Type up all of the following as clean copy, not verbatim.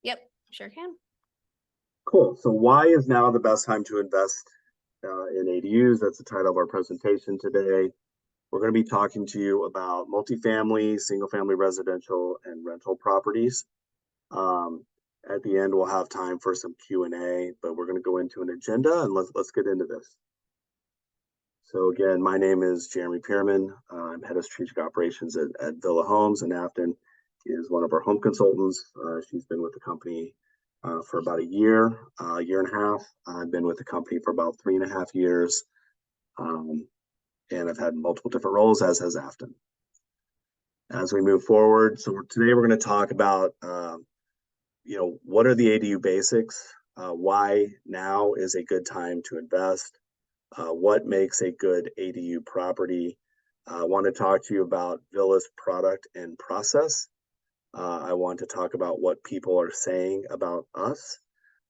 Yep, sure can. Cool. So why is now the best time to invest in ADUs? That's the title of our presentation today. We're going to be talking to you about multifamily, single-family residential, and rental properties. At the end, we'll have time for some Q&A, but we're going to go into an agenda and let's get into this. So again, my name is Jeremy Pierman. I'm head of strategic operations at Villa Homes, and Afton is one of our home consultants. She's been with the company for about a year and a half. I've been with the company for about 3.5 years, and I've had multiple different roles, as has Afton. As we move forward, so today we're going to talk about, what are the ADU basics? Why now is a good time to invest? What makes a good ADU property? I want to talk to you about Villa's product and process. I want to talk about what people are saying about us.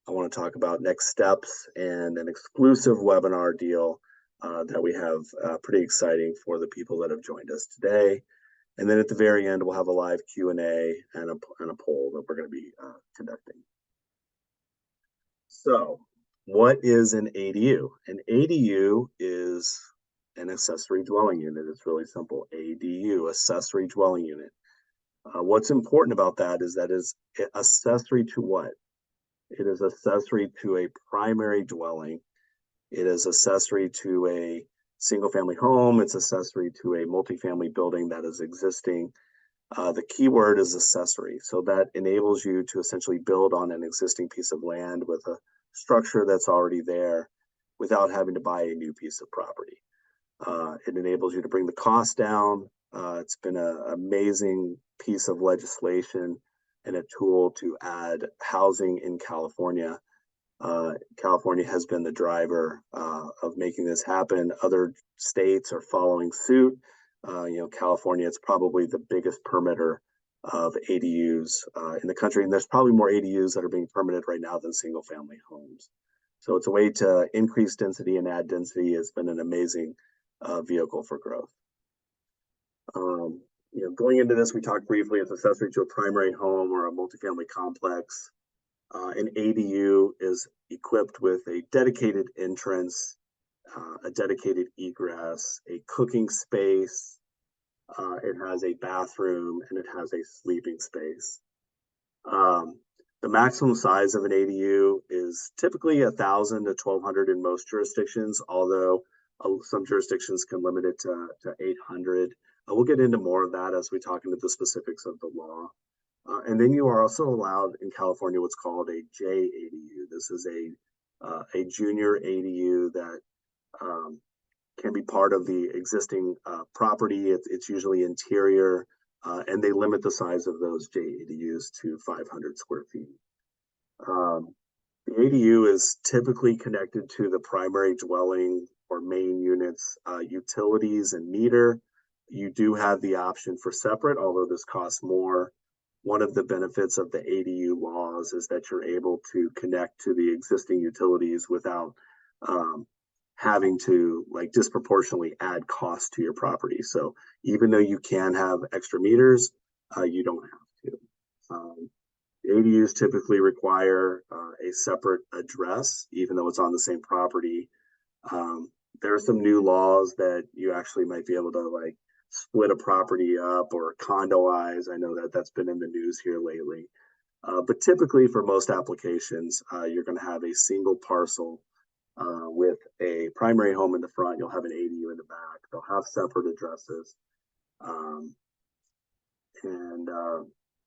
I want to talk about next steps and an exclusive webinar deal that we have pretty exciting for the people that have joined us today. And then at the very end, we'll have a live Q&A and a poll that we're going to be conducting. So what is an ADU? An ADU is an accessory dwelling unit. It's really simple. ADU, accessory dwelling unit. What's important about that is accessory to what? It is accessory to a primary dwelling. It is accessory to a single-family home. It's accessory to a multifamily building that is existing. The key word is accessory. So that enables you to essentially build on an existing piece of land with a structure that's already there without having to buy a new piece of property. It enables you to bring the cost down. It's been an amazing piece of legislation and a tool to add housing in California. California has been the driver of making this happen. Other states are following suit. California is probably the biggest permitter of ADUs in the country, and there's probably more ADUs that are being permitted right now than single-family homes. So it's a way to increase density and add density. It's been an amazing vehicle for growth. Going into this, we talked briefly, it's accessory to a primary home or a multifamily complex. An ADU is equipped with a dedicated entrance, a dedicated egress, a cooking space. It has a bathroom and it has a sleeping space. The maximum size of an ADU is typically 1,000 to 1,200 in most jurisdictions, although some jurisdictions can limit it to 800. We'll get into more of that as we talk into the specifics of the law. And then you are also allowed in California what's called a JADU. This is a junior ADU that can be part of the existing property. It's usually interior, and they limit the size of those JADUs to 500 square feet. The ADU is typically connected to the primary dwelling or main units, utilities, and meter. You do have the option for separate, although this costs more. One of the benefits of the ADU laws is that you're able to connect to the existing utilities without having to disproportionately add cost to your property. So even though you can have extra meters, you don't have to. ADUs typically require a separate address, even though it's on the same property. There are some new laws that you actually might be able to split a property up or condoize. I know that that's been in the news here lately. But typically for most applications, you're going to have a single parcel with a primary home in the front. You'll have an ADU in the back. They'll have separate addresses.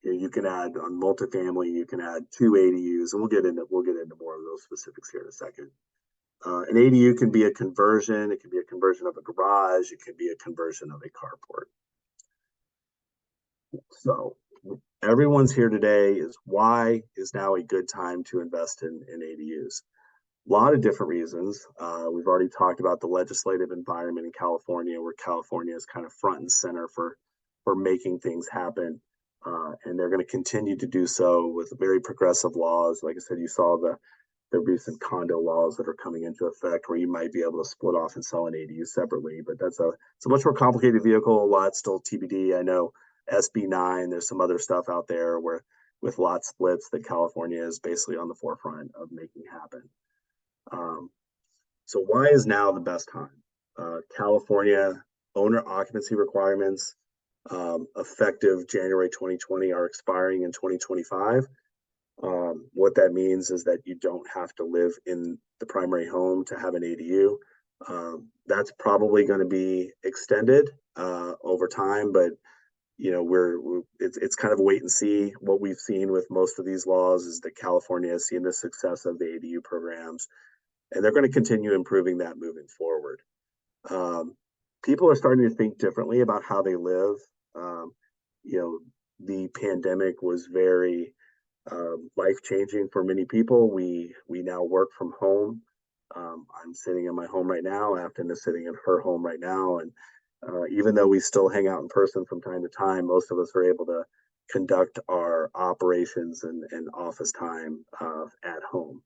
You can add on multifamily, you can add 2 ADUs, and we'll get into more of those specifics here in a second. An ADU can be a conversion. It can be a conversion of a garage. It can be a conversion of a carport. So everyone's here today is why is now a good time to invest in ADUs? A lot of different reasons. We've already talked about the legislative environment in California, where California is kind of front and center for making things happen. And they're going to continue to do so with very progressive laws. Like I said, you saw the recent condo laws that are coming into effect where you might be able to split off and sell an ADU separately, but it's a much more complicated vehicle. A lot still TBD. I know SB 9, there's some other stuff out there where with lot splits that California is basically on the forefront of making happen. So why is now the best time? California owner occupancy requirements effective January 2020 are expiring in 2025. What that means is that you don't have to live in the primary home to have an ADU. That's probably going to be extended over time, but it's kind of a wait and see. What we've seen with most of these laws is that California has seen the success of the ADU programs, and they're going to continue improving that moving forward. People are starting to think differently about how they live. The pandemic was very life changing for many people. We now work from home. I'm sitting in my home right now. Afton is sitting in her home right now, and even though we still hang out in person from time to time, most of us are able to conduct our operations and office time at home.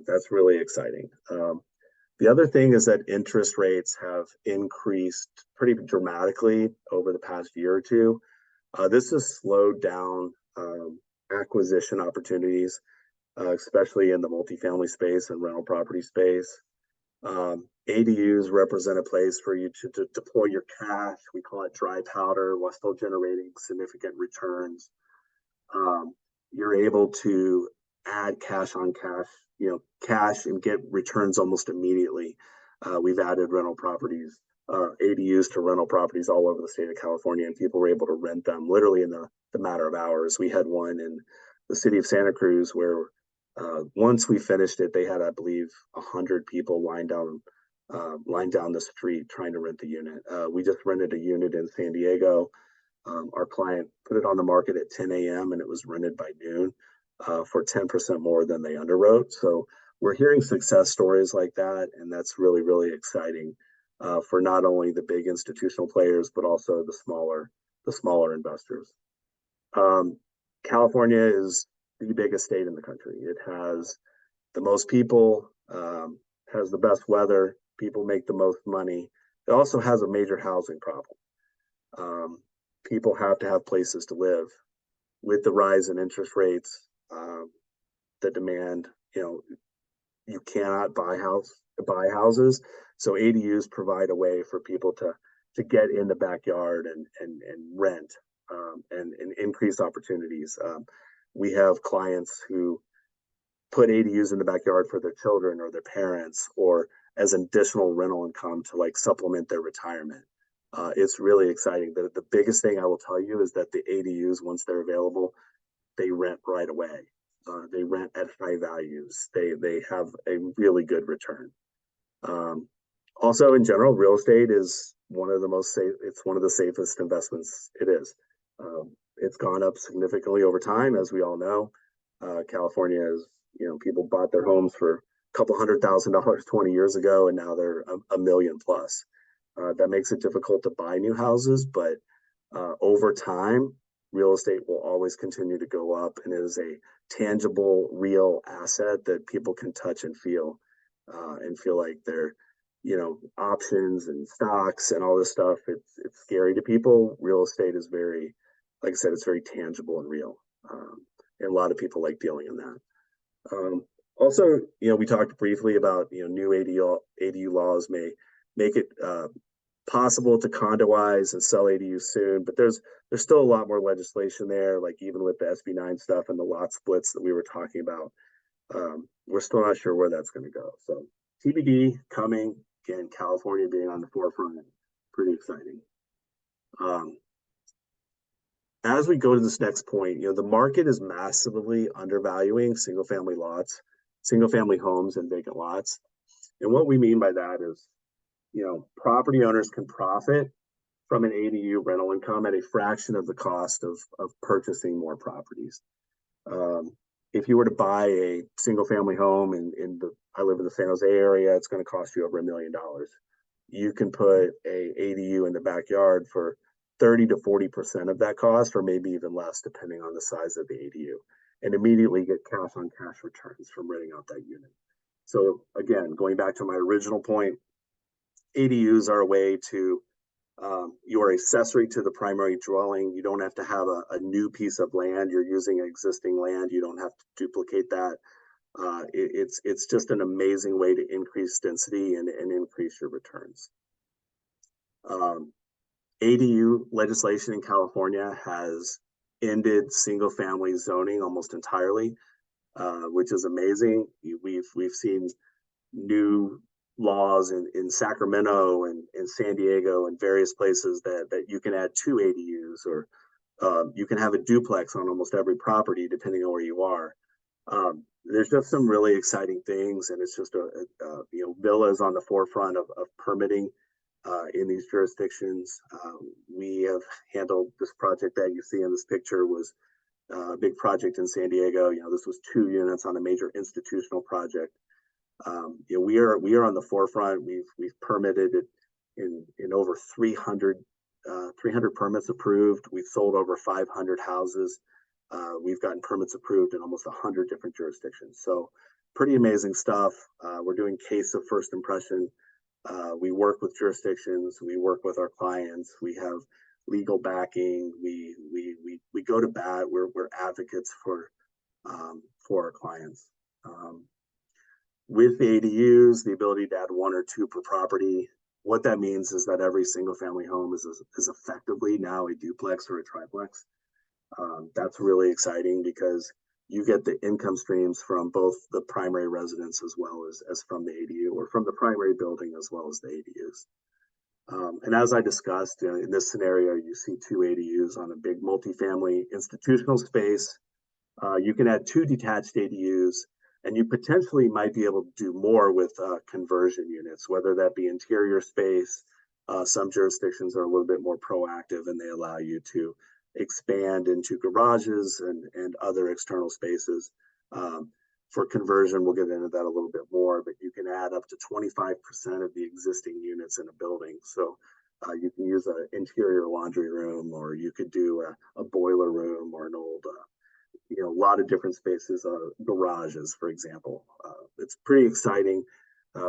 That's really exciting. The other thing is that interest rates have increased pretty dramatically over the past year or two. This has slowed down acquisition opportunities, especially in the multifamily space and rental property space. ADUs represent a place for you to deploy your cash. We call it dry powder while still generating significant returns. You're able to add cash on cash, cash and get returns almost immediately. We've added rental properties, ADUs to rental properties all over the state of California, and people were able to rent them literally in the matter of hours. We had one in the city of Santa Cruz where once we finished it, they had, I believe, 100 people lined down the street trying to rent the unit. We just rented a unit in San Diego. Our client put it on the market at 10 a.m. and it was rented by noon for 10% more than they underwrote. So we're hearing success stories like that, and that's really, really exciting for not only the big institutional players but also the smaller investors. California is the biggest state in the country. It has the most people, has the best weather. People make the most money. It also has a major housing problem. People have to have places to live. With the rise in interest rates, the demand, you cannot buy houses. So ADUs provide a way for people to get in the backyard and rent and increase opportunities. We have clients who put ADUs in the backyard for their children or their parents, or as additional rental income to supplement their retirement. It's really exciting. The biggest thing I will tell you is that the ADUs, once they're available, they rent right away. They rent at high values. They have a really good return. Also, in general, real estate is one of the most safe. It's one of the safest investments. It is. It's gone up significantly over time, as we all know. California is, people bought their homes for a couple $100,000 20 years ago, and now they're a million plus. That makes it difficult to buy new houses, but over time, real estate will always continue to go up, and it is a tangible, real asset that people can touch and feel like they're, options and stocks and all this stuff. It's scary to people. Real estate is very, like I said, it's very tangible and real, and a lot of people like dealing in that. Also, we talked briefly about new ADU laws may make it possible to condoize and sell ADUs soon, but there's still a lot more legislation there, like even with the SB 9 stuff and the lot splits that we were talking about. We're still not sure where that's going to go. So TBD coming. Again, California being on the forefront, pretty exciting. As we go to this next point, the market is massively undervaluing single-family homes and vacant lots. And what we mean by that is, property owners can profit from an ADU rental income at a fraction of the cost of purchasing more properties. If you were to buy a single family home I live in the San Jose area, it's going to cost you over $1 million. You can put a ADU in the backyard for 30 to 40% of that cost, or maybe even less, depending on the size of the ADU, and immediately get cash on cash returns from renting out that unit. So again, going back to my original point, ADUs are a way to You are accessory to the primary dwelling. You don't have to have a new piece of land. You're using existing land. You don't have to duplicate that. It's just an amazing way to increase density and increase your returns. ADU legislation in California has ended single family zoning almost entirely, which is amazing. We've seen new laws in Sacramento and in San Diego and various places that you can add two ADUs, or you can have a duplex on almost every property depending on where you are. There's just some really exciting things, and it's just Villa is on the forefront of permitting in these jurisdictions. We have handled this project that you see in this picture was a big project in San Diego. This was 2 units on a major institutional project. We are on the forefront. We've permitted it in over 300 permits approved. We've sold over 500 houses. We've gotten permits approved in almost 100 different jurisdictions. So pretty amazing stuff. We're doing case of first impression. We work with jurisdictions. We work with our clients. We have legal backing. We go to bat. We're advocates for our clients. With the ADUs, the ability to add 1 or 2 per property, what that means is that every single family home is effectively now a duplex or a triplex. That's really exciting because you get the income streams from both the primary residence as well as from the ADU, or from the primary building as well as the ADUs. And as I discussed, in this scenario, you see 2 ADUs on a big multifamily institutional space. You can add 2 detached ADUs, and you potentially might be able to do more with conversion units, whether that be interior space. Some jurisdictions are a little bit more proactive, and they allow you to expand into garages and other external spaces. For conversion, we'll get into that a little bit more, but you can add up to 25% of the existing units in a building. So you can use an interior laundry room, or you could do a boiler room, or an old a lot of different spaces, garages, for example. It's pretty exciting.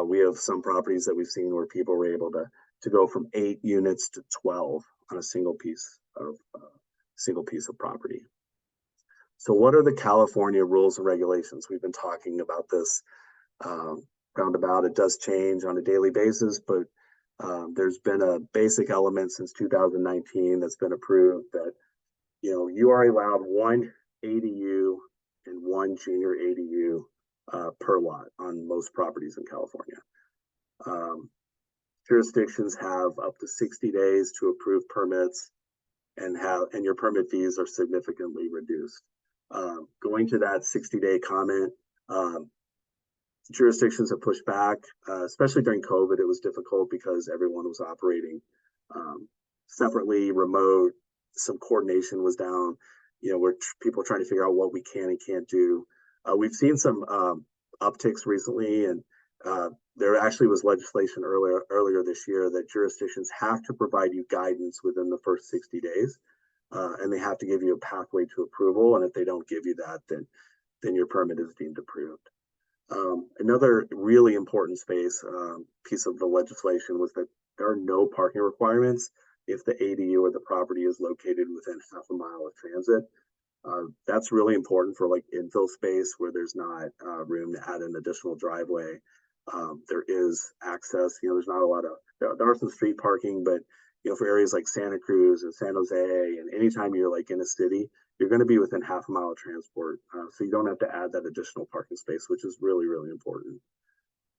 We have some properties that we've seen where people were able to go from 8 units to 12 on a single piece of property. So what are the California rules and regulations? We've been talking about this roundabout. It does change on a daily basis, but there's been a basic element since 2019 that's been approved that you are allowed 1 ADU and 1 junior ADU per lot on most properties in California. Jurisdictions have up to 60 days to approve permits, and your permit fees are significantly reduced. Going to that 60-day comment, jurisdictions have pushed back, especially during COVID. It was difficult because everyone was operating separately, remote. Some coordination was down. Where people are trying to figure out what we can and can't do. We've seen some upticks recently, and there actually was legislation earlier this year that jurisdictions have to provide you guidance within the first 60 days, and they have to give you a pathway to approval. And if they don't give you that, then your permit is deemed approved. Another really important piece of the legislation was that there are no parking requirements if the ADU or the property is located within half a mile of transit. That's really important for like infill space where there's not room to add an additional driveway. There is access, there's not a lot of, there are some street parking, but for areas like Santa Cruz and San Jose, and anytime you're like in a city, you're going to be within half a mile of transport. So you don't have to add that additional parking space, which is really, really important.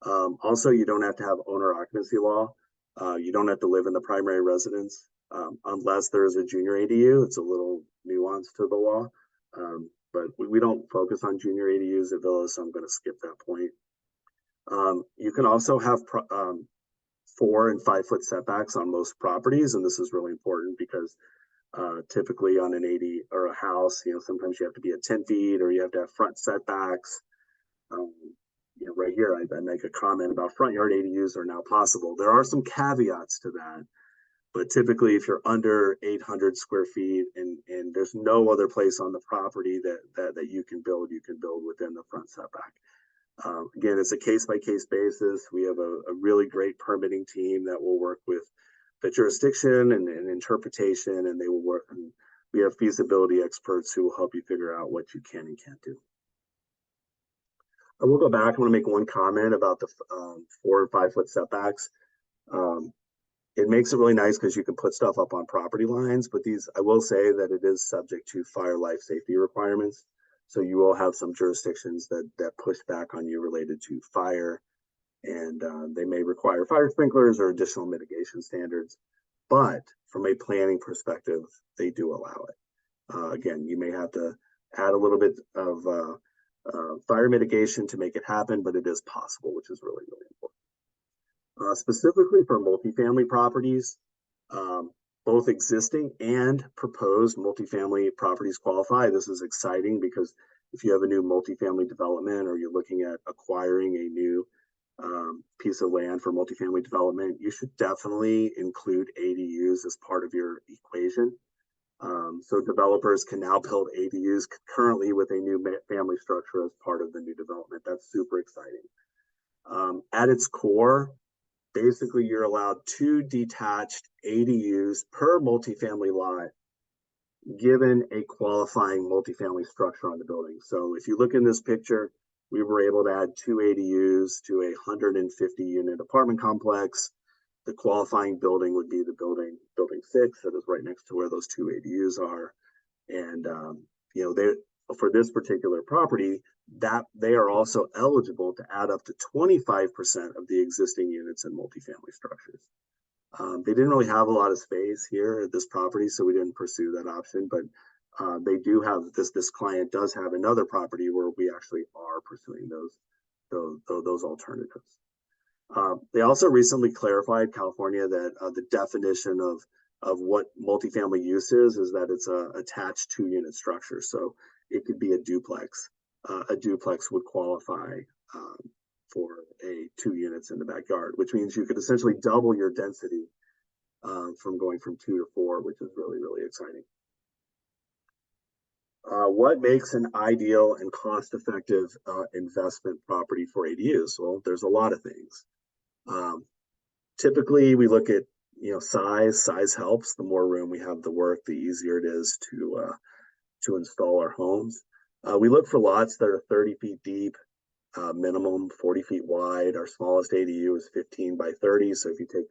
Also, you don't have to have owner occupancy law. You don't have to live in the primary residence unless there is a junior ADU. It's a little nuance to the law, but we don't focus on junior ADUs at Villa, so I'm going to skip that point. You can also have 4 and 5 foot setbacks on most properties, and this is really important because typically on an 80 or a house, sometimes you have to be at 10 feet, or you have to have front setbacks. Right here, I make a comment about front yard ADUs are now possible. There are some caveats to that, but typically if you're under 800 square feet and there's no other place on the property that you can build within the front setback. Again, it's a case-by-case basis. We have a really great permitting team that will work with the jurisdiction and interpretation, and they will work. And we have feasibility experts who will help you figure out what you can and can't do. I will go back. I want to make one comment about the 4 and 5 foot setbacks. It makes it really nice because you can put stuff up on property lines, but these, I will say that it is subject to fire life safety requirements. So you will have some jurisdictions that push back on you related to fire, and they may require fire sprinklers or additional mitigation standards. But from a planning perspective, they do allow it. Again, you may have to add a little bit of fire mitigation to make it happen, but it is possible, which is really, really important. Specifically for multifamily properties, both existing and proposed multifamily properties qualify. This is exciting because if you have a new multifamily development or you're looking at acquiring a new piece of land for multifamily development, you should definitely include ADUs as part of your equation. So developers can now build ADUs concurrently with a new family structure as part of the new development. That's super exciting. At its core, basically you're allowed 2 detached ADUs per multifamily lot, given a qualifying multifamily structure on the building. So if you look in this picture, we were able to add 2 ADUs to a 150 unit apartment complex. The qualifying building would be the building 6 that is right next to where those 2 ADUs are. And for this particular property, that they are also eligible to add up to 25% of the existing units in multifamily structures. They didn't really have a lot of space here at this property, so we didn't pursue that option. But they do have this client does have another property where we actually are pursuing those alternatives. They also recently clarified, California, that the definition of what multifamily use is that it's a attached 2 unit structure. So it could be a duplex. A duplex would qualify for 2 units in the backyard, which means you could essentially double your density from going from 2 to 4, which is really, really exciting. What makes an ideal and cost-effective investment property for ADUs? Well, there's a lot of things. Typically, we look at size. Size helps. The more room we have to work, the easier it is to install our homes. We look for lots that are 30 feet deep, minimum 40 feet wide. Our smallest ADU is 15 by 30. So if you take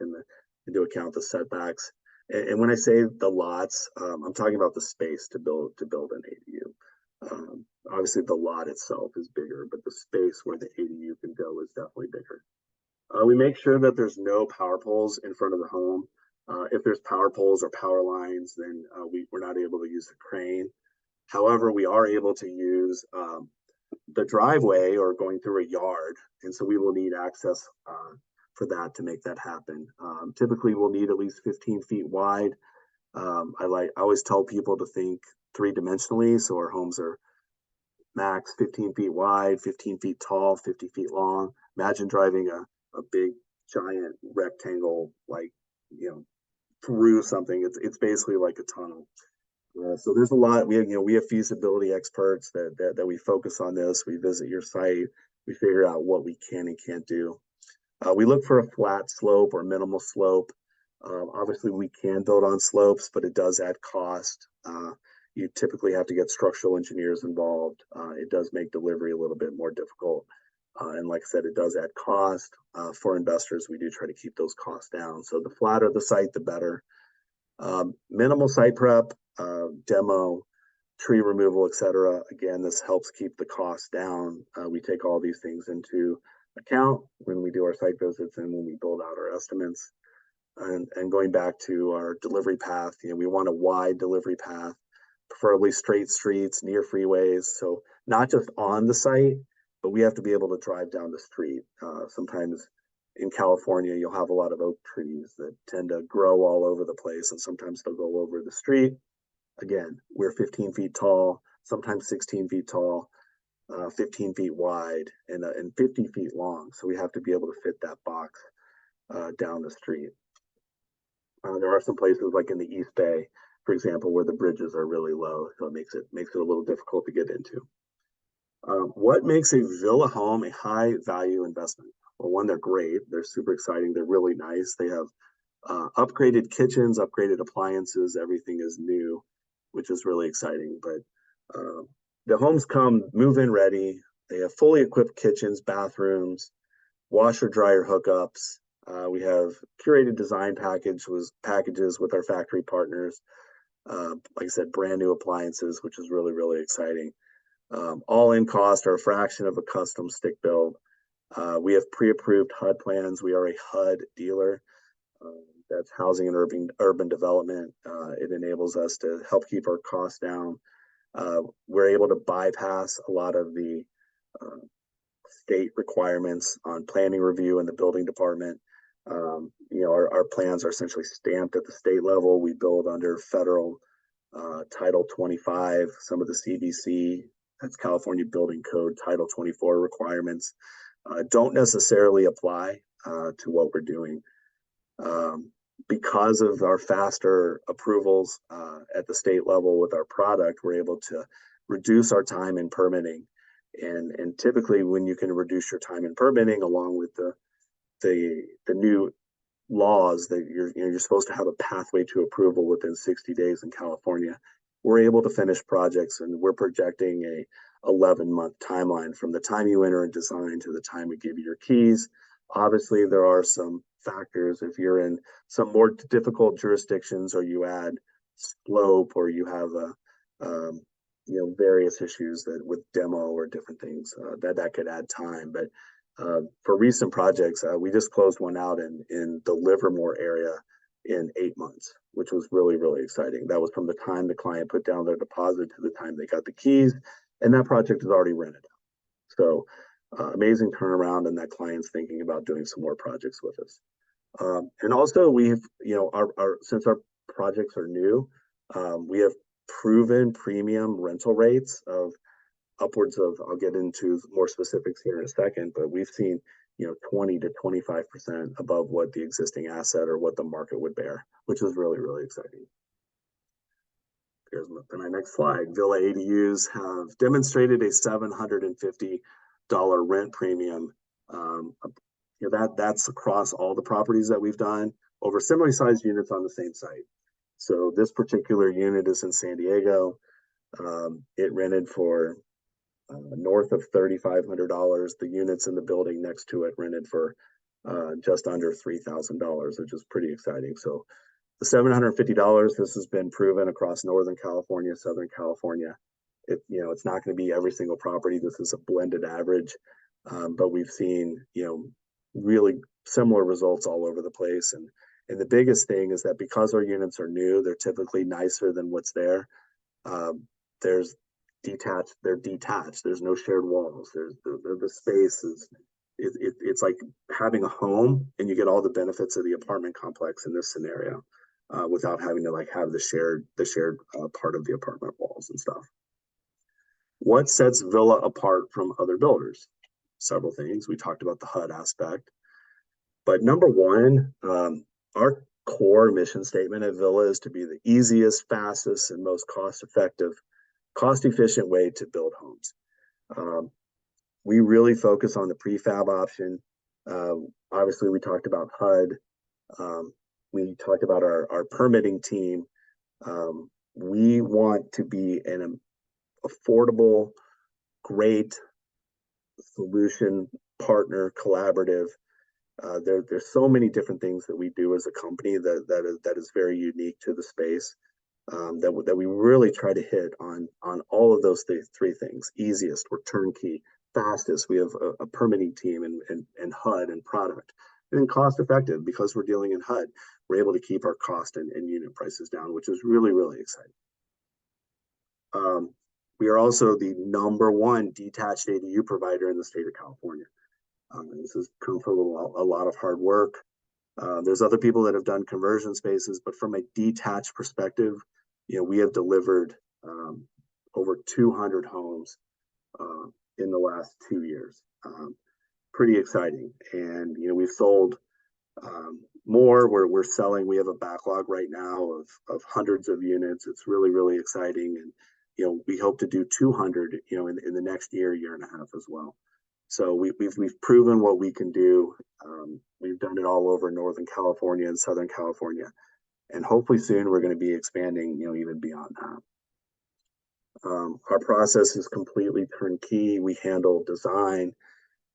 into account the setbacks, and when I say the lots, I'm talking about the space to build an ADU. Obviously, the lot itself is bigger, but the space where the ADU can go is definitely bigger. We make sure that there's no power poles in front of the home. If there's power poles or power lines, then we're not able to use the crane. However, we are able to use the driveway or going through a yard, and so we will need access for that to make that happen. Typically, we'll need at least 15 feet wide. I always tell people to think 3-dimensionally, so our homes are max 15 feet wide, 15 feet tall, 50 feet long. Imagine driving a big giant rectangle through something. It's basically like a tunnel. So there's a lot. We have feasibility experts that we focus on this. We visit your site. We figure out what we can and can't do. We look for a flat slope or minimal slope. Obviously, we can build on slopes, but it does add cost. You typically have to get structural engineers involved. It does make delivery a little bit more difficult. And like I said, it does add cost. For investors, we do try to keep those costs down. So the flatter the site, the better. Minimal site prep, demo, tree removal, etc. Again, this helps keep the costs down. We take all these things into account when we do our site visits and when we build out our estimates. And going back to our delivery path, we want a wide delivery path, preferably straight streets, near freeways. So not just on the site, but we have to be able to drive down the street. Sometimes in California, you'll have a lot of oak trees that tend to grow all over the place, and sometimes they'll go over the street. Again, we're 15 feet tall, sometimes 16 feet tall, 15 feet wide, and 50 feet long. So we have to be able to fit that box down the street. There are some places like in the East Bay, for example, where the bridges are really low, so it makes it a little difficult to get into. What makes a villa home a high value investment? Well, one, they're great. They're super exciting. They're really nice. They have upgraded kitchens, upgraded appliances, everything is new, which is really exciting. But the homes come move-in ready. They have fully equipped kitchens, bathrooms, washer dryer hookups. We have curated design packages with our factory partners. Like I said, brand new appliances, which is really, really exciting. All in cost are a fraction of a custom stick build. We have pre-approved HUD plans. We are a HUD dealer. That's housing and urban development. It enables us to help keep our costs down. We're able to bypass a lot of the state requirements on planning review in the building department. Our plans are essentially stamped at the state level. We build under federal Title 25, some of the CBC, that's California Building Code, Title 24 requirements don't necessarily apply to what we're doing. Because of our faster approvals at the state level with our product, we're able to reduce our time in permitting. And typically, when you can reduce your time in permitting, along with the new laws that you're supposed to have a pathway to approval within 60 days in California, we're able to finish projects, and we're projecting a 11-month timeline from the time you enter and design to the time we give you your keys. Obviously, there are some factors. If you're in some more difficult jurisdictions, or you add slope, or you have various issues that with demo or different things that could add time. But for recent projects, we just closed one out in the Livermore area in 8 months, which was really, really exciting. That was from the time the client put down their deposit to the time they got the keys, and that project is already rented out. So amazing turnaround, and that client's thinking about doing some more projects with us. And also, we've, since our projects are new, we have proven premium rental rates of upwards of, I'll get into more specifics here in a second, but we've seen 20 to 25% above what the existing asset or what the market would bear, which is really, really exciting. Here's my next slide. Villa ADUs have demonstrated a $750 rent premium. That's across all the properties that we've done over similarly sized units on the same site. So this particular unit is in San Diego. It rented for north of $3,500. The units in the building next to it rented for just under $3,000, which is pretty exciting. So the $750, this has been proven across Northern California, Southern California. It's not going to be every single property. This is a blended average, but we've seen really similar results all over the place. And the biggest thing is that because our units are new, they're typically nicer than what's there. They're detached. There's no shared walls. The space is it's like having a home, and you get all the benefits of the apartment complex in this scenario, without having to have the shared part of the apartment walls and stuff. What sets Villa apart from other builders? Several things. We talked about the HUD aspect, but number one, our core mission statement at Villa is to be the easiest, fastest, and most cost-efficient way to build homes. We really focus on the prefab option. Obviously, we talked about HUD. We talked about our permitting team. We want to be an affordable, great solution partner, collaborative. There's so many different things that we do as a company that is very unique to the space. That we really try to hit on all of those three things. Easiest, we're turnkey. Fastest, we have a permitting team and HUD and product. And then cost effective, because we're dealing in HUD, we're able to keep our cost and unit prices down, which is really, really exciting. We are also the #1 detached ADU provider in the state of California. This has come from a lot of hard work. There's other people that have done conversion spaces, but from a detached perspective, we have delivered over 200 homes in the last 2 years. Pretty exciting. And we've sold more. We're selling. We have a backlog right now of hundreds of units. It's really, really exciting. And we hope to do 200 in the next year and a half as well. So we've proven what we can do. We've done it all over Northern California and Southern California, and hopefully soon we're going to be expanding, even beyond that. Our process is completely turnkey. We handle design,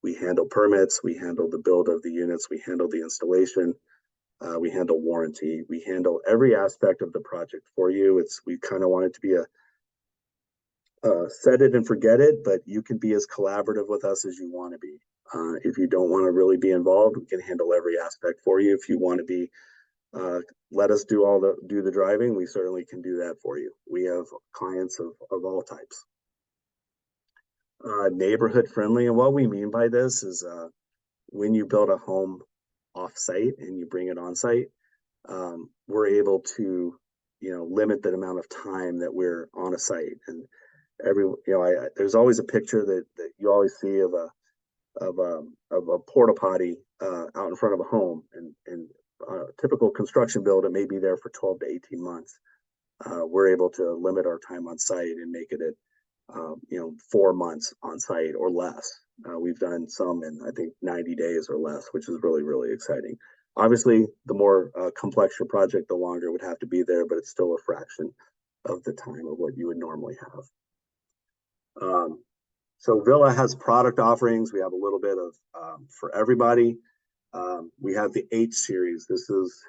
we handle permits, we handle the build of the units, we handle the installation, we handle warranty, we handle every aspect of the project for you. We kind of want it to be a set it and forget it, but you can be as collaborative with us as you want to be. If you don't want to really be involved, we can handle every aspect for you. If you want to be, let us do the driving, we certainly can do that for you. We have clients of all types. Neighborhood friendly, and what we mean by this is when you build a home off-site and you bring it on-site, we're able to, limit the amount of time that we're on a site. And there's always a picture that you always see of a porta potty out in front of a home, and typical construction build, it may be there for 12 to 18 months. We're able to limit our time on site and make it at 4 months on site or less. We've done some in, I think, 90 days or less, which is really, really exciting. Obviously, the more complex your project, the longer it would have to be there, but it's still a fraction of the time of what you would normally have. So Villa has product offerings. We have a little bit of for everybody. We have the H series. This is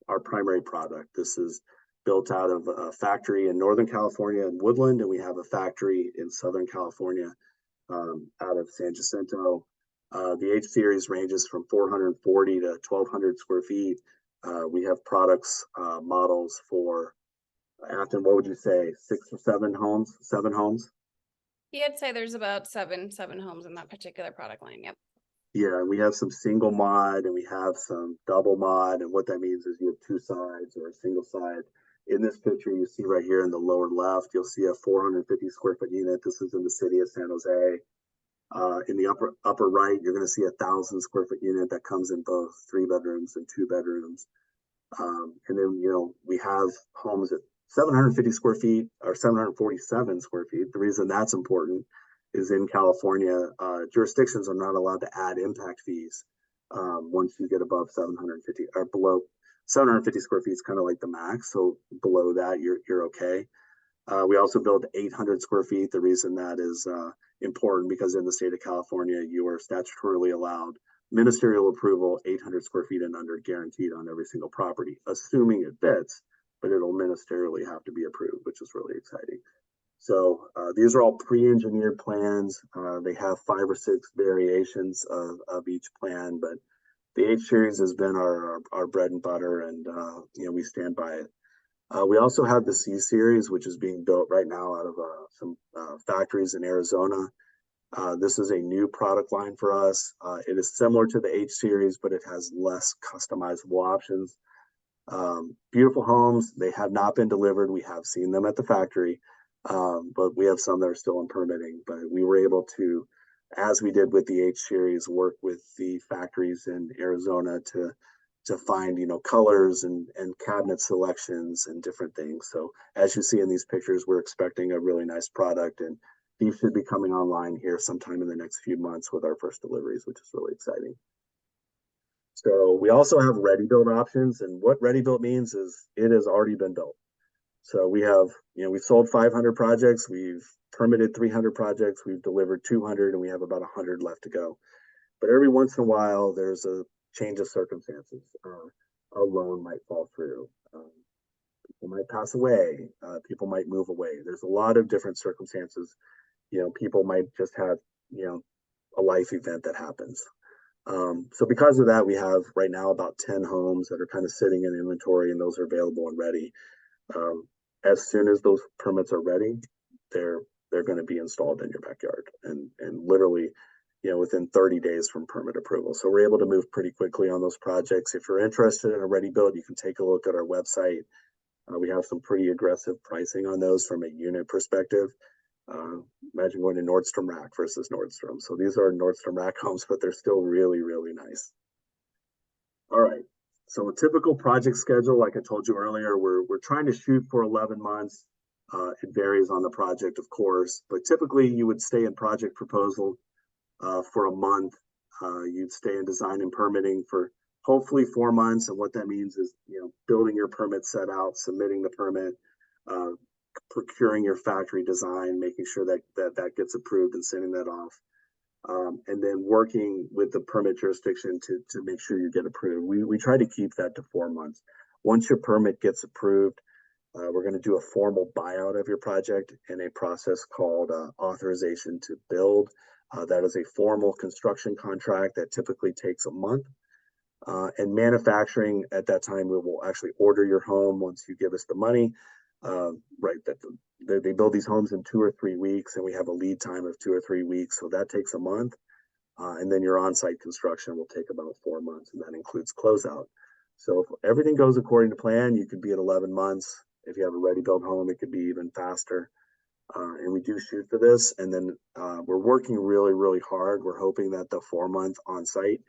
our primary product. This is built out of a factory in Northern California in Woodland, and we have a factory in Southern California out of San Jacinto. The H series ranges from 440 to 1,200 square feet. We have products, models for, Afton, what would you say, 6 or 7 homes? 7 homes? Yeah, I'd say there's about seven homes in that particular product line. Yep. Yeah, we have some single mod and we have some double mod. And what that means is you have 2 sides or a single side. In this picture, you see right here in the lower left, you'll see a 450 square foot unit. This is in the city of San Jose. In the upper right, you're going to see a 1,000 square foot unit that comes in both 3 bedrooms and 2 bedrooms. And then, we have homes at 750 square feet or 747 square feet. The reason that's important is in California, jurisdictions are not allowed to add impact fees once you get above 750 or below 750 square feet is kind of like the max. So below that, you're okay. We also build 800 square feet. The reason that is important because in the state of California, you are statutorily allowed ministerial approval, 800 square feet and under, guaranteed on every single property, assuming it fits, but it'll ministerially have to be approved, which is really exciting. So these are all pre-engineered plans. They have 5 or 6 variations of each plan, but the H series has been our bread and butter, and we stand by it. We also have the C series, which is being built right now out of some factories in Arizona. This is a new product line for us. It is similar to the H series, but it has less customizable options. Beautiful homes. They have not been delivered. We have seen them at the factory, but we have some that are still in permitting. But we were able to, as we did with the H series, work with the factories in Arizona to find colors and cabinet selections and different things. So as you see in these pictures, we're expecting a really nice product, and these should be coming online here sometime in the next few months with our first deliveries, which is really exciting. So we also have ready build options, and what ready built means is it has already been built. So we have, we've sold 500 projects, we've permitted 300 projects, we've delivered 200, and we have about 100 left to go. But every once in a while, there's a change of circumstances. A loan might fall through. People might pass away. People might move away. There's a lot of different circumstances. People might just have, a life event that happens. So because of that, we have right now about 10 homes that are kind of sitting in inventory, and those are available and ready. As soon as those permits are ready, they're going to be installed in your backyard, and literally, within 30 days from permit approval. So we're able to move pretty quickly on those projects. If you're interested in a ready build, you can take a look at our website. We have some pretty aggressive pricing on those from a unit perspective. Imagine going to Nordstrom Rack versus Nordstrom. So these are Nordstrom Rack homes, but they're still really, really nice. All right. So a typical project schedule, like I told you earlier, we're trying to shoot for 11 months. It varies on the project, of course, but typically you would stay in project proposal for a month. You'd stay in design and permitting for hopefully 4 months. And what that means is, building your permit set out, submitting the permit, procuring your factory design, making sure that gets approved and sending that off. And then working with the permit jurisdiction to make sure you get approved. We try to keep that to 4 months. Once your permit gets approved, we're going to do a formal buyout of your project in a process called authorization to build. That is a formal construction contract that typically takes a month. And manufacturing, at that time, we will actually order your home once you give us the money. They build these homes in 2 or 3 weeks, and we have a lead time of 2 or 3 weeks. So that takes a month. And then your on-site construction will take about 4 months, and that includes closeout. So if everything goes according to plan, you could be at 11 months. If you have a ready-built home, it could be even faster. And we do shoot for this. And then we're working really, really hard. We're hoping that the 4-month on-site,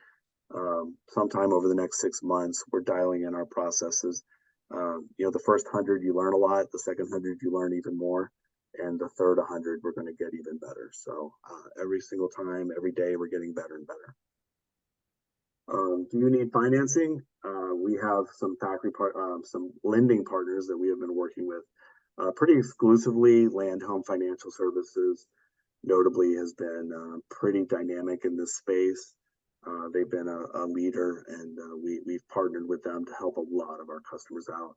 sometime over the next 6 months, we're dialing in our processes. The first 100, you learn a lot. The second 100, you learn even more. And the third 100, we're going to get even better. So every single time, every day, we're getting better and better. Do you need financing? We have some some lending partners that we have been working with pretty exclusively. Land Home Financial Services, notably, has been pretty dynamic in this space. They've been a leader, and we've partnered with them to help a lot of our customers out.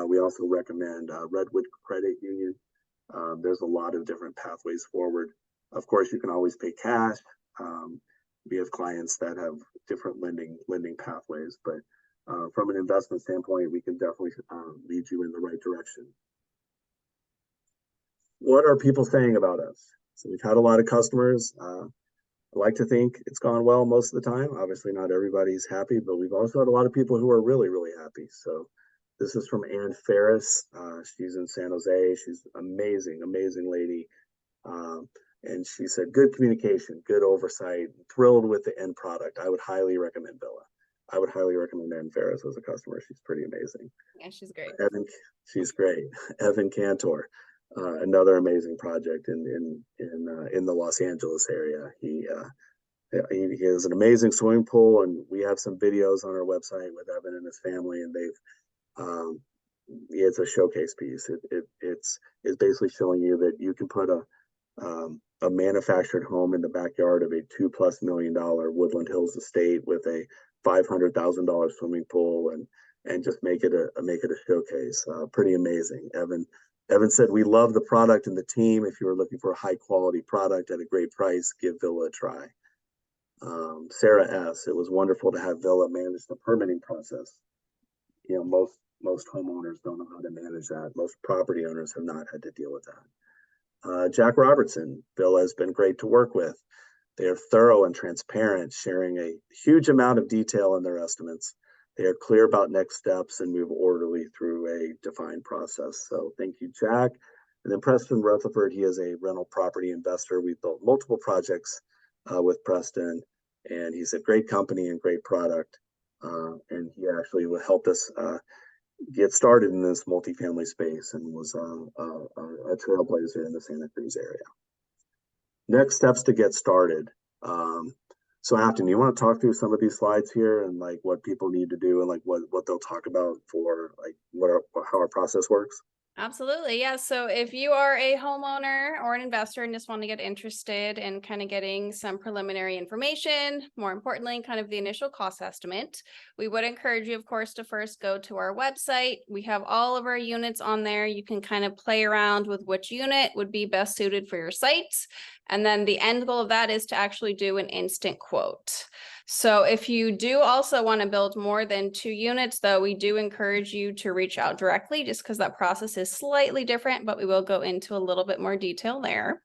We also recommend Redwood Credit Union. There's a lot of different pathways forward. Of course, you can always pay cash. We have clients that have different lending pathways, but from an investment standpoint, we can definitely lead you in the right direction. What are people saying about us? So we've had a lot of customers. I like to think it's gone well most of the time. Obviously, not everybody's happy, but we've also had a lot of people who are really, really happy. So this is from Ann Ferris. She's in San Jose. She's amazing, amazing lady. And she said, good communication, good oversight, thrilled with the end product. I would highly recommend Villa. I would highly recommend Ann Ferris as a customer. She's pretty amazing. Yeah, she's great. She's great. Evan Cantor, another amazing project in the Los Angeles area. He has an amazing swimming pool, and we have some videos on our website with Evan and his family, and it's a showcase piece. It's basically showing you that you can put a manufactured home in the backyard of a $2+ million Woodland Hills estate with a $500,000 swimming pool, and just make it a showcase. Pretty amazing. Evan said, we love the product and the team. If you are looking for a high quality product at a great price, give Villa a try. Sarah S., it was wonderful to have Villa manage the permitting process. Most homeowners don't know how to manage that. Most property owners have not had to deal with that. Jack Robertson, Villa has been great to work with. They are thorough and transparent, sharing a huge amount of detail in their estimates. They are clear about next steps and move orderly through a defined process. So thank you, Jack. And then Preston Rutherford, he is a rental property investor. We've built multiple projects with Preston, and he's a great company and great product. And he actually helped us get started in this multifamily space and was a trailblazer in the Santa Cruz area. Next steps to get started. So Afton, you want to talk through some of these slides here and like what people need to do and like what they'll talk about for like how our process works? Absolutely. Yeah. So if you are a homeowner or an investor and just want to get interested in kind of getting some preliminary information, more importantly, kind of the initial cost estimate, we would encourage you, of course, to first go to our website. We have all of our units on there. You can kind of play around with which unit would be best suited for your site. And then the end goal of that is to actually do an instant quote. So if you do also want to build more than 2 units, though, we do encourage you to reach out directly just because that process is slightly different, but we will go into a little bit more detail there.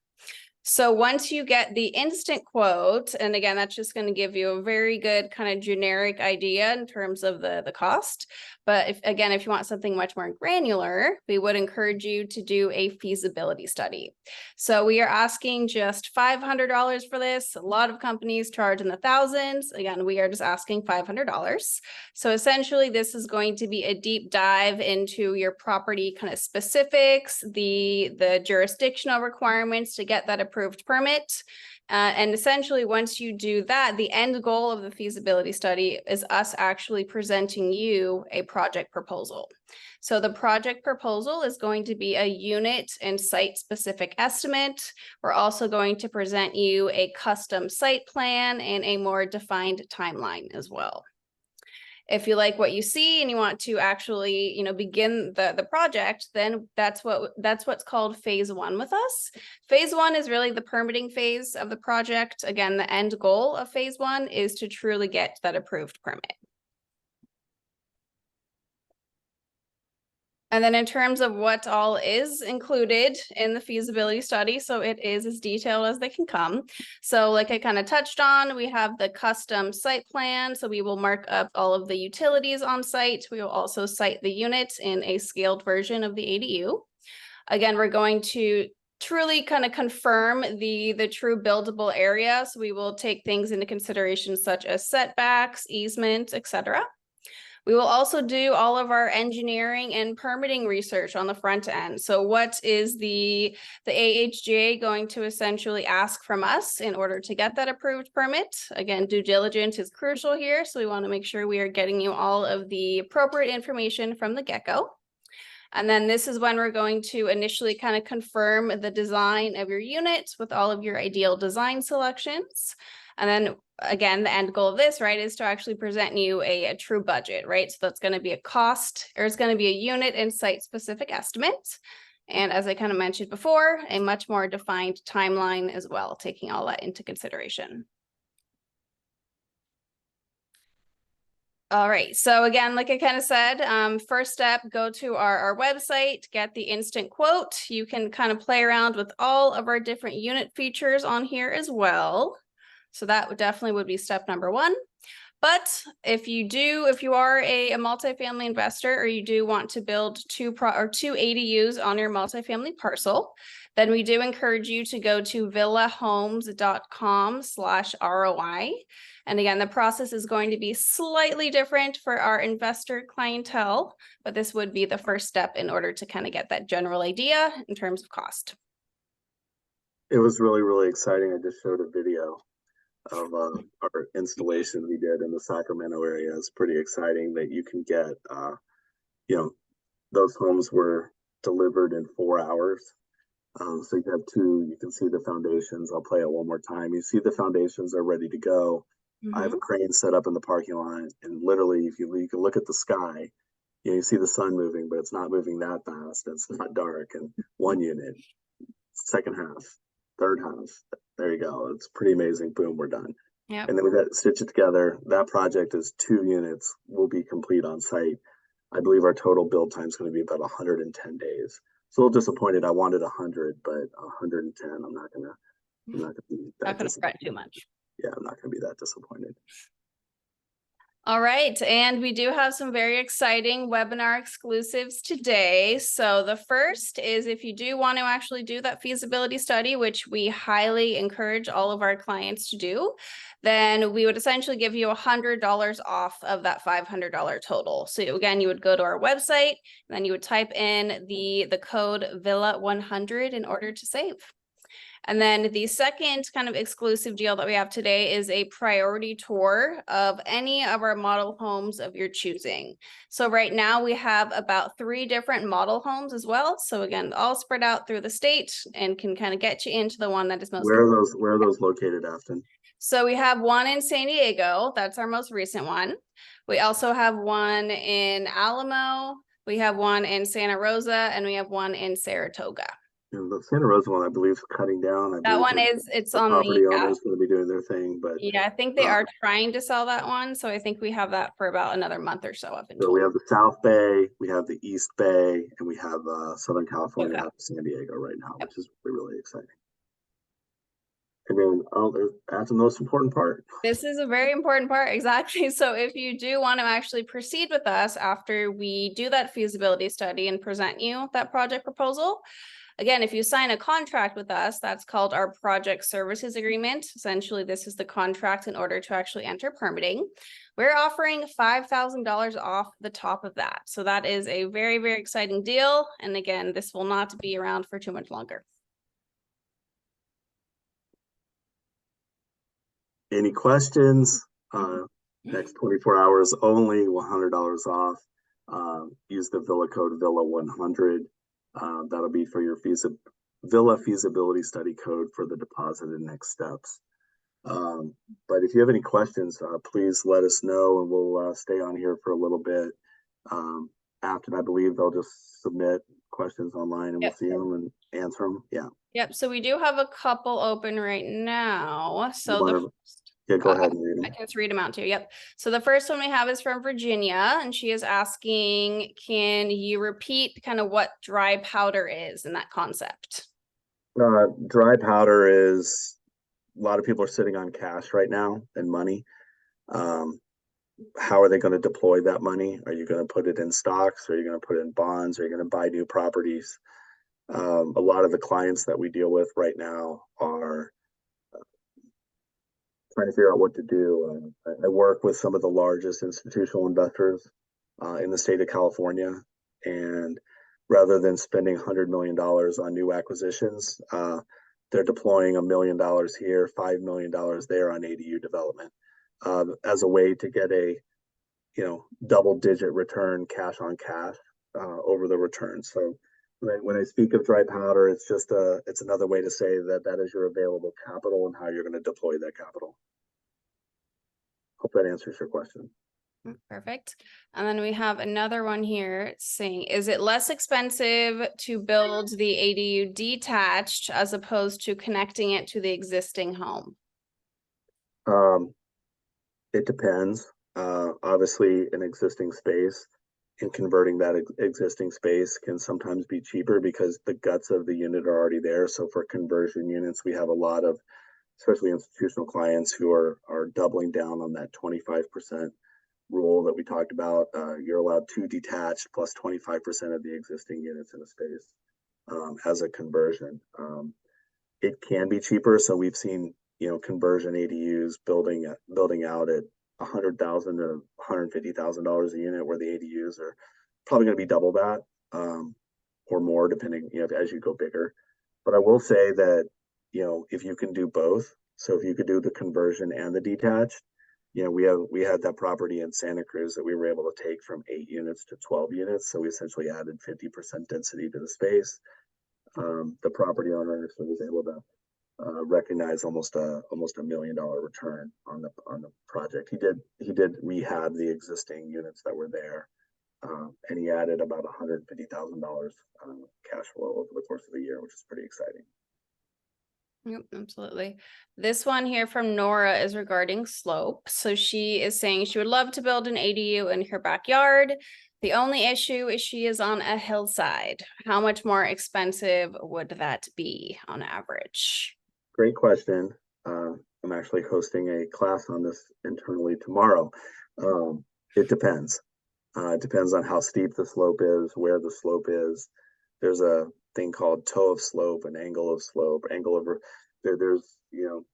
So once you get the instant quote, and again, that's just going to give you a very good kind of generic idea in terms of the cost. But if you want something much more granular, we would encourage you to do a feasibility study. So we are asking just $500 for this. A lot of companies charge in the thousands. Again, we are just asking $500. So essentially, this is going to be a deep dive into your property kind of specifics, the jurisdictional requirements to get that approved permit. And essentially, once you do that, the end goal of the feasibility study is us actually presenting you a project proposal. So the project proposal is going to be a unit and site-specific estimate. We're also going to present you a custom site plan and a more defined timeline as well. If you like what you see and you want to actually, begin the project, then that's what's called phase one with us. Phase one is really the permitting phase of the project. Again, the end goal of phase one is to truly get that approved permit. And then in terms of what all is included in the feasibility study, so it is as detailed as they can come. So like I kind of touched on, we have the custom site plan. So we will mark up all of the utilities on site. We will also site the units in a scaled version of the ADU. Again, we're going to truly kind of confirm the true buildable area. So we will take things into consideration such as setbacks, easement, etc. We will also do all of our engineering and permitting research on the front end. So what is the AHJ going to essentially ask from us in order to get that approved permit? Again, due diligence is crucial here. So we want to make sure we are getting you all of the appropriate information from the get-go. And then this is when we're going to initially kind of confirm the design of your unit with all of your ideal design selections. And then again, the end goal of this, right, is to actually present you a true budget, right? So that's going to be a cost, or it's going to be a unit and site specific estimate. And as I kind of mentioned before, a much more defined timeline as well, taking all that into consideration. All right, so again, like I kind of said, first step, go to our website, get the instant quote. You can kind of play around with all of our different unit features on here as well. So that definitely would be step number one. But if you are a multifamily investor, or you do want to build two ADUs on your multifamily parcel, then we do encourage you to go to villahomes.com/ROI. And again, the process is going to be slightly different for our investor clientele, but this would be the first step in order to kind of get that general idea in terms of cost. It was really, really exciting. I just showed a video of our installation we did in the Sacramento area. It's pretty exciting that you can get, those homes were delivered in 4 hours. So you have you can see the foundations. I'll play it one more time. You see the foundations are ready to go. I have a crane set up in the parking lot, and literally, if you can look at the sky, you see the sun moving, but it's not moving that fast. It's not dark. And one unit, second half, third half, there you go. It's pretty amazing. Boom, we're done. Yeah. And then we got to stitch it together. That project is 2 units, will be complete on site. I believe our total build time is going to be about 110 days. So a little disappointed. I wanted 100, but 110, I'm not gonna be that fret too much. Yeah, I'm not gonna be that disappointed. All right, and we do have some very exciting webinar exclusives today. So the first is, if you do want to actually do that feasibility study, which we highly encourage all of our clients to do, then we would essentially give you $100 off of that $500 total. So again, you would go to our website, and then you would type in the code VILLA100 in order to save. And then the second kind of exclusive deal that we have today is a priority tour of any of our model homes of your choosing. So right now we have about 3 different model homes as well. So again, all spread out through the state and can kind of get you into the one that is most. Where are those located, Afton? So we have one in San Diego. That's our most recent one. We also have one in Alamo. We have one in Santa Rosa, and we have one in Saratoga. The Santa Rosa one, I believe, is cutting down. That one it's on the property owners going to be doing their thing, but yeah, I think they are trying to sell that one. So I think we have that for about another month or so up until. So we have the South Bay, we have the East Bay, and we have Southern California, have San Diego right now, which is really exciting. And then that's the most important part. This is a very important part, exactly. So if you do want to actually proceed with us after we do that feasibility study and present you that project proposal, again, if you sign a contract with us, that's called our project services agreement. Essentially, this is the contract in order to actually enter permitting. We're offering $5,000 off the top of that. So that is a very, very exciting deal. And again, this will not be around for too much longer. Any questions? Next 24 hours only, $100 off. Use the Villa code Villa100. That'll be for your Villa feasibility study code for the deposit and next steps. But if you have any questions, please let us know, and we'll stay on here for a little bit. After, I believe they'll just submit questions online and we'll see them and answer them. Yeah. Yep. So we do have a couple open right now. So the yeah, go ahead and read them. I can just read them out too. Yep. So the first one we have is from Virginia, and she is asking, can you repeat kind of what dry powder is in that concept? Dry powder is, a lot of people are sitting on cash right now and money. How are they going to deploy that money? Are you going to put it in stocks? Are you going to put it in bonds? Are you going to buy new properties? A lot of the clients that we deal with right now are trying to figure out what to do. I work with some of the largest institutional investors in the state of California, and rather than spending $100 million on new acquisitions, they're deploying $1 million here, $5 million there on ADU development as a way to get a double-digit return, cash on cash over the return. So when I speak of dry powder, it's just it's another way to say that is your available capital and how you're going to deploy that capital. Hope that answers your question. Perfect. And then we have another one here saying, is it less expensive to build the ADU detached as opposed to connecting it to the existing home? It depends. Obviously, an existing space and converting that existing space can sometimes be cheaper because the guts of the unit are already there. So for conversion units, we have a lot of, especially institutional clients, who are doubling down on that 25% rule that we talked about. You're allowed 2 detached plus 25% of the existing units in a space as a conversion. It can be cheaper. So we've seen conversion ADUs building out at $100,000 to $150,000 a unit, where the ADUs are probably going to be double that or more, depending as you go bigger. But I will say that if you can do both, so if you could do the conversion and the detached, we had that property in Santa Cruz that we were able to take from 8 units to 12 units. So we essentially added 50% density to the space. The property owner was able to recognize almost $1 million return on the project. He did rehab the existing units that were there, and he added about $150,000 cash flow over the course of the year, which is pretty exciting. Yep, absolutely. This one here from Nora is regarding slope. So she is saying she would love to build an ADU in her backyard. The only issue is she is on a hillside. How much more expensive would that be on average? Great question. I'm actually hosting a class on this internally tomorrow. It depends. It depends on how steep the slope is, where the slope is. There's a thing called toe of slope, an angle of slope, angle over there's you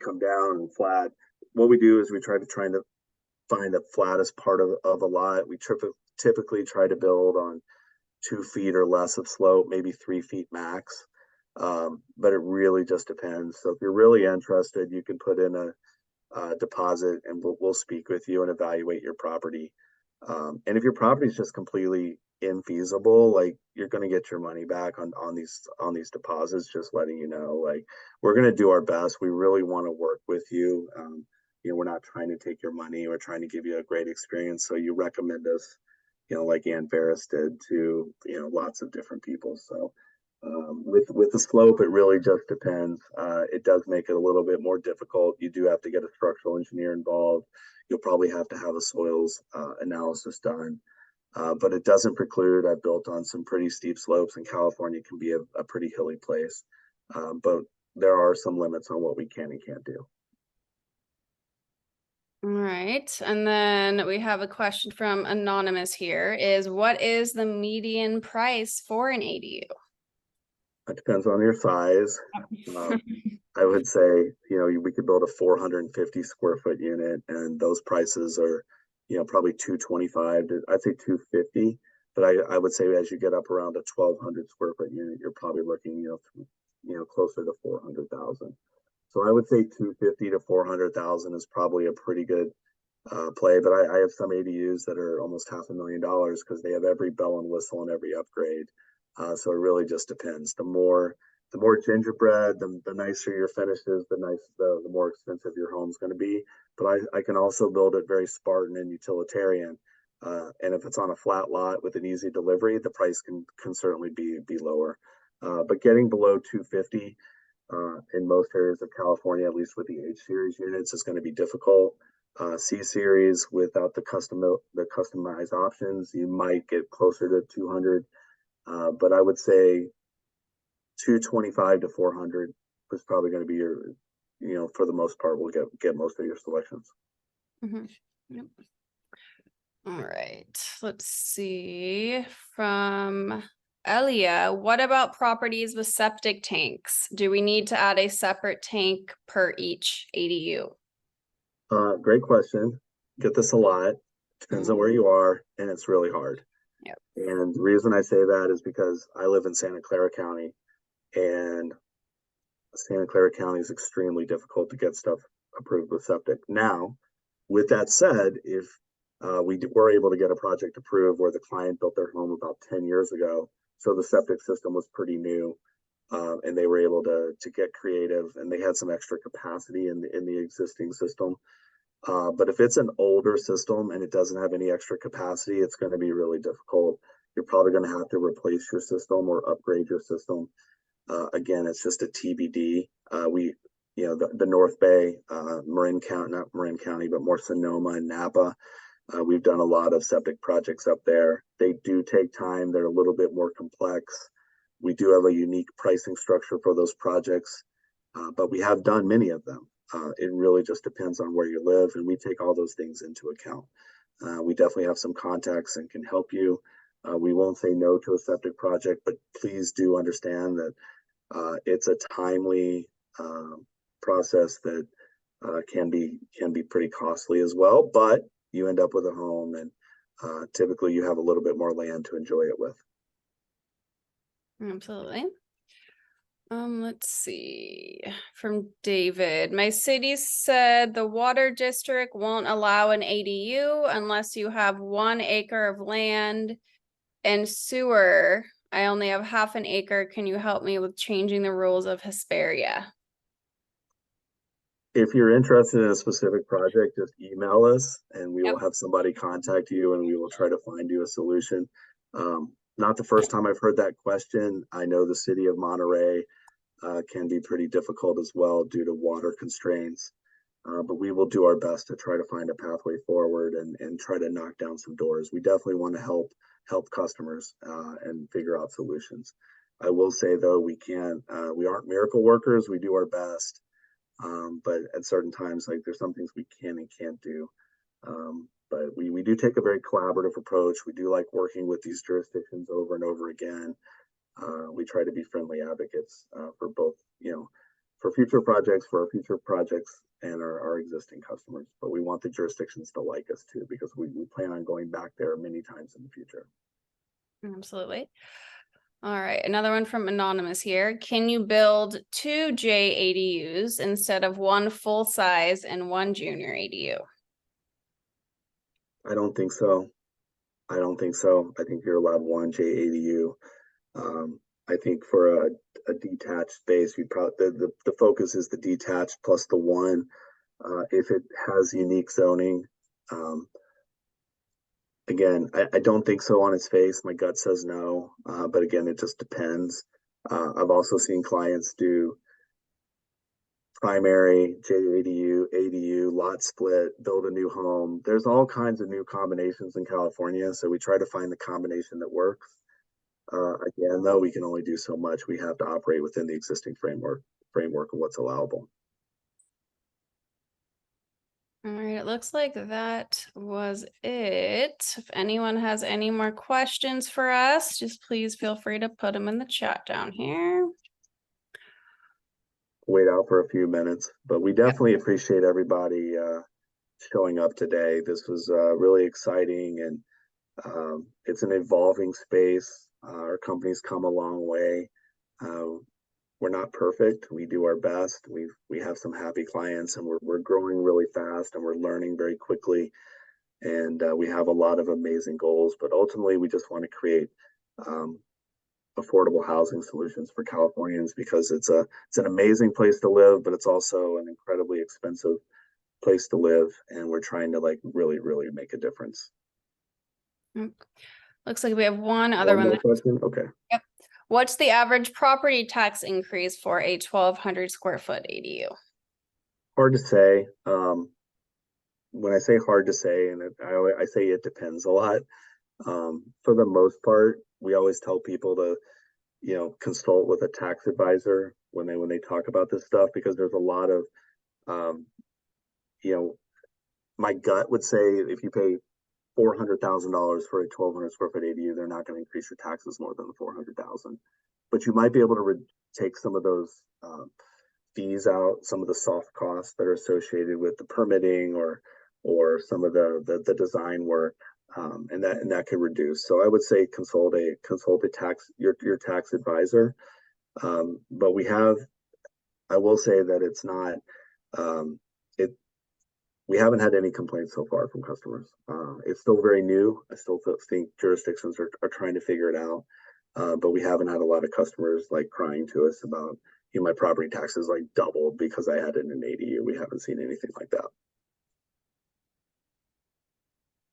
come down and flat. What we do is we try to find the flattest part of a lot. We typically try to build on 2 feet or less of slope, maybe 3 feet max. But it really just depends. So if you're really interested, you can put in a deposit, and we'll speak with you and evaluate your property. And if your property is just completely infeasible, like, you're going to get your money back on these deposits. Just letting you know, like, we're going to do our best. We really want to work with you. We're not trying to take your money. We're trying to give you a great experience. So you recommend us, like Ann Ferris did, to lots of different people. So with the slope, it really just depends. It does make it a little bit more difficult. You do have to get a structural engineer involved. You'll probably have to have a soils analysis done. But it doesn't preclude. I've built on some pretty steep slopes, and California can be a pretty hilly place. But there are some limits on what we can and can't do. All right. And then we have a question from Anonymous here is, what is the median price for an ADU? It depends on your size. I would say, we could build a 450 square foot unit, and those prices are, probably 225 to, I'd say 250. But I would say as you get up around a 1200 square foot unit, you're probably looking, closer to 400,000. So I would say 250 to 400,000 is probably a pretty good play. But I have some ADUs that are almost $500,000 because they have every bell and whistle and every upgrade. So it really just depends. The more gingerbread, the nicer your finishes, the more expensive your home's going to be. But I can also build it very Spartan and utilitarian. And if it's on a flat lot with an easy delivery, the price can certainly be lower. But getting below 250 in most areas of California, at least with the H series units, is going to be difficult. C series without the customized options, you might get closer to 200. But I would say 225 to 400 is probably going to be your, for the most part, we'll get most of your selections. Yep. All right, let's see. From Elia, what about properties with septic tanks? Do we need to add a separate tank per each ADU? Great question. Get this a lot. Depends on where you are, and it's really hard. Yep. And the reason I say that is because I live in Santa Clara County, and Santa Clara County is extremely difficult to get stuff approved with septic. Now, with that said, if we were able to get a project approved where the client built their home about 10 years ago, so the septic system was pretty new, and they were able to get creative, and they had some extra capacity in the existing system. But if it's an older system and it doesn't have any extra capacity, it's going to be really difficult. You're probably going to have to replace your system or upgrade your system. Again, it's just a TBD. The North Bay, Marin County, not Marin County, but more Sonoma and Napa. We've done a lot of septic projects up there. They do take time. They're a little bit more complex. We do have a unique pricing structure for those projects, but we have done many of them. It really just depends on where you live, and we take all those things into account. We definitely have some contacts and can help you. We won't say no to a septic project, but please do understand that it's a timely process that can be pretty costly as well. But you end up with a home, and typically you have a little bit more land to enjoy it with. Absolutely. Let's see. From David, my city said the water district won't allow an ADU unless you have 1 acre of land and sewer. I only have half an acre. Can you help me with changing the rules of Hesperia? If you're interested in a specific project, just email us and we will Yep. have somebody contact you and we will try to find you a solution. Not the first time I've heard that question. I know the city of Monterey can be pretty difficult as well due to water constraints. But we will do our best to try to find a pathway forward and try to knock down some doors. We definitely want to help customers and figure out solutions. I will say though, we aren't miracle workers. We do our best. But at certain times, like there's some things we can and can't do. But we do take a very collaborative approach. We do like working with these jurisdictions over and over again. We try to be friendly advocates for both, for future projects, and our existing customers. But we want the jurisdictions to like us too, because we plan on going back there many times in the future. Absolutely. All right, another one from Anonymous here. Can you build 2 JADUs instead of 1 full size and 1 junior ADU? I don't think so. I think you're allowed 1 JADU. I think for a detached space, the focus is the detached plus the 1. If it has unique zoning, again, I don't think so on its face. My gut says no, but again, it just depends. I've also seen clients do primary, JADU, ADU, lot split, build a new home. There's all kinds of new combinations in California, so we try to find the combination that works. Again, though, we can only do so much. We have to operate within the existing framework of what's allowable. All right, it looks like that was it. If anyone has any more questions for us, just please feel free to put them in the chat down here. Wait out for a few minutes, but we definitely appreciate everybody showing up today. This was really exciting, and it's an evolving space. Our company's come a long way. we're not perfect. We do our best. We have some happy clients, and we're growing really fast, and we're learning very quickly. And we have a lot of amazing goals, but ultimately we just want to create um, affordable housing solutions for Californians, because it's an amazing place to live, but it's also an incredibly expensive place to live, and we're trying to like really, really make a difference. Looks like we have one other One one. more question? Okay. Yep. What's the average property tax increase for a 1,200 square foot ADU? Hard to say. When I say hard to say, and I say it depends a lot. For the most part, we always tell people to, consult with a tax advisor when they talk about this stuff, because there's a lot of, um, you know, my gut would say if you pay $400,000 for a 1,200 square foot ADU, they're not going to increase your taxes more than the 400,000. But you might be able to take some of those fees out, some of the soft costs that are associated with the permitting or some of the design work, and that could reduce. So I would say consult your tax advisor. But I will say that it's not it. We haven't had any complaints so far from customers. It's still very new. I still think jurisdictions are trying to figure it out. But we haven't had a lot of customers like crying to us about, my property taxes like doubled because I had it in an ADU. We haven't seen anything like that.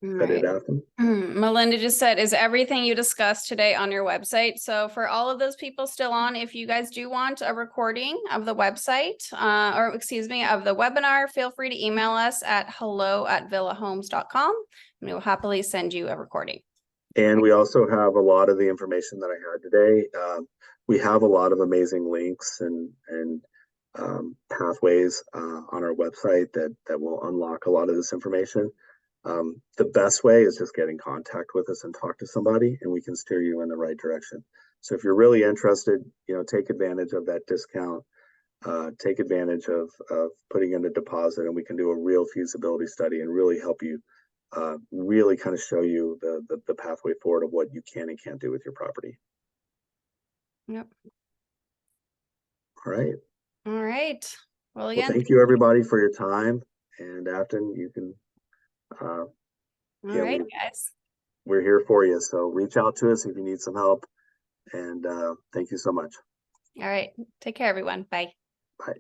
All That it right. happened? Melinda just said, is everything you discussed today on your website? So for all of those people still on, if you guys do want a recording of the website, of the webinar, feel free to email us at hello@villahomes.com, and we will happily send you a recording. And we also have a lot of the information that I had today. We have a lot of amazing links and pathways on our website that will unlock a lot of this information. The best way is just get in contact with us and talk to somebody, and we can steer you in the right direction. So if you're really interested, take advantage of that discount. Take advantage of putting in a deposit, and we can do a real feasibility study and really help you really kind of show you the pathway forward of what you can and can't do with your property. Yep. All right. All right. Well, Well, again, thank you everybody for your time. And Afton, you can, all right, guys. we're here for you. So reach out to us if you need some help. And thank you so much. All right. Take care, everyone. Bye. Bye.